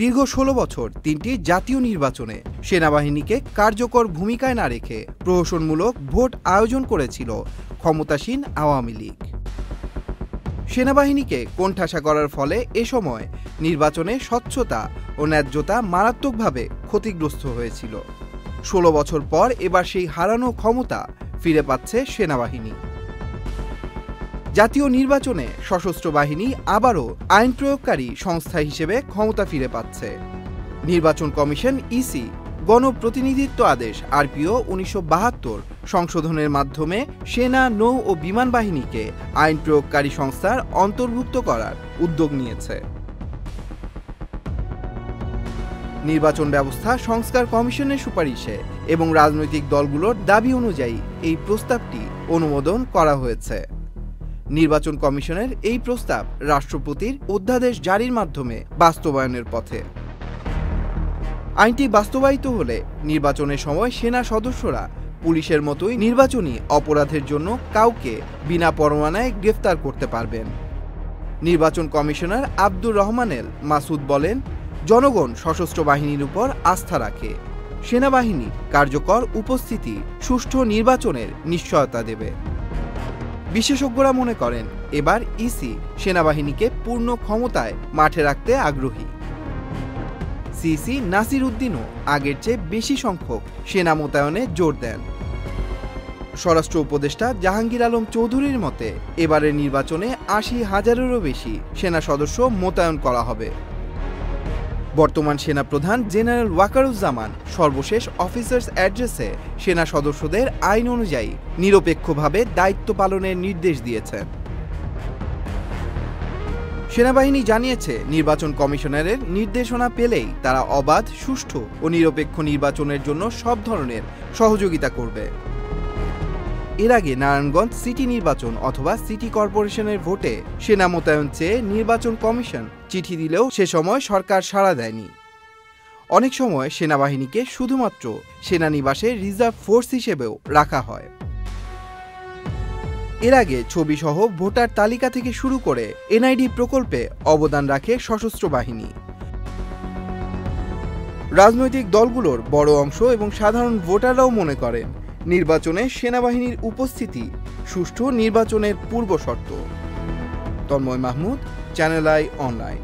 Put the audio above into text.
দীর্ঘ ১৬ বছর ৩টি জাতীয় নির্বাচনে সেনাবাহিনীকে কার্যকর ভূমিকায় না রেখে প্রহসনমূলক ভোট আয়োজন করেছিল ক্ষমতাসীন আওয়ামী লীগ। সেনাবাহিনীকে কোণঠাসা করার ফলে এ সময় নির্বাচনে স্বচ্ছতা ও ন্যায্যতা মারাত্মকভাবে ক্ষতিগ্রস্ত হয়েছিল। ১৬ বছর পর এবার সেই হারানো ক্ষমতা ফিরে পাচ্ছে সেনাবাহিনী। জাতীয় নির্বাচনে সশস্ত্র বাহিনী আবারও আইন প্রয়োগকারী সংস্থা হিসেবে ক্ষমতা ফিরে পাচ্ছে। নির্বাচন কমিশন ইসি গণপ্রতিনিধিত্ব আদেশ আরপিও ১৯৭২ সংশোধনের মাধ্যমে সেনা, নৌ ও বিমান বাহিনীকে আইন প্রয়োগকারী সংস্থার অন্তর্ভুক্ত করার উদ্যোগ নিয়েছে। নির্বাচন ব্যবস্থা সংস্কার কমিশনের সুপারিশে এবং রাজনৈতিক দলগুলোর দাবি অনুযায়ী এই প্রস্তাবটি অনুমোদন করা হয়েছে। নির্বাচন কমিশনের এই প্রস্তাব রাষ্ট্রপতির অধ্যাদেশ জারির মাধ্যমে বাস্তবায়নের পথে। আইনটি বাস্তবায়িত হলে নির্বাচনের সময় সেনা সদস্যরা পুলিশের মতোই নির্বাচনী অপরাধের জন্য কাউকে বিনা পরোয়ানায় গ্রেফতার করতে পারবেন। নির্বাচন কমিশনার আব্দুর রহমানেল মাসুদ বলেন, জনগণ সশস্ত্র বাহিনীর উপর আস্থা রাখে। সেনাবাহিনীর কার্যকর উপস্থিতি সুষ্ঠু নির্বাচনের নিশ্চয়তা দেবে। বিশেষজ্ঞরা মনে করেন, এবার ইসি সেনাবাহিনীকে পূর্ণ ক্ষমতায় মাঠে রাখতে আগ্রহী। সিসি নাসির উদ্দিনও আগের চেয়ে বেশি সংখ্যক সেনা মোতায়েনে জোর দেন। স্বরাষ্ট্র উপদেষ্টা জাহাঙ্গীর আলম চৌধুরীর মতে এবারের নির্বাচনে ৮০,০০০-এরও বেশি সেনা সদস্য মোতায়েন করা হবে। বর্তমান সেনাপ্রধান জেনারেল ওয়াকারুজ্জামান সর্বশেষ অফিসার্স অ্যাড্রেসে সেনা সদস্যদের আইন অনুযায়ী নিরপেক্ষভাবে দায়িত্ব পালনের নির্দেশ দিয়েছেন। সেনাবাহিনী জানিয়েছে, নির্বাচন কমিশনারের নির্দেশনা পেলেই তারা অবাধ, সুষ্ঠু ও নিরপেক্ষ নির্বাচনের জন্য সব ধরনের সহযোগিতা করবে। এর আগে নারায়ণগঞ্জ সিটি নির্বাচন অথবা সিটি কর্পোরেশনের ভোটে সেনা মোতায়েন চেয়ে নির্বাচন কমিশন চিঠি দিলেও সে সময় সরকার সাড়া দেয়নি। অনেক সময় সেনাবাহিনীকে শুধুমাত্র সেনানিবাসে রিজার্ভ ফোর্স হিসেবেও রাখা হয়। এর আগে ছবিসহ ভোটার তালিকা থেকে শুরু করে এনআইডি প্রকল্পে অবদান রাখে সশস্ত্র বাহিনী। রাজনৈতিক দলগুলোর বড় অংশ এবং সাধারণ ভোটাররাও মনে করেন, নির্বাচনে সেনাবাহিনীর উপস্থিতি সুষ্ঠু নির্বাচনের পূর্ব শর্ত। Tanmoy Mahmud, channel I online.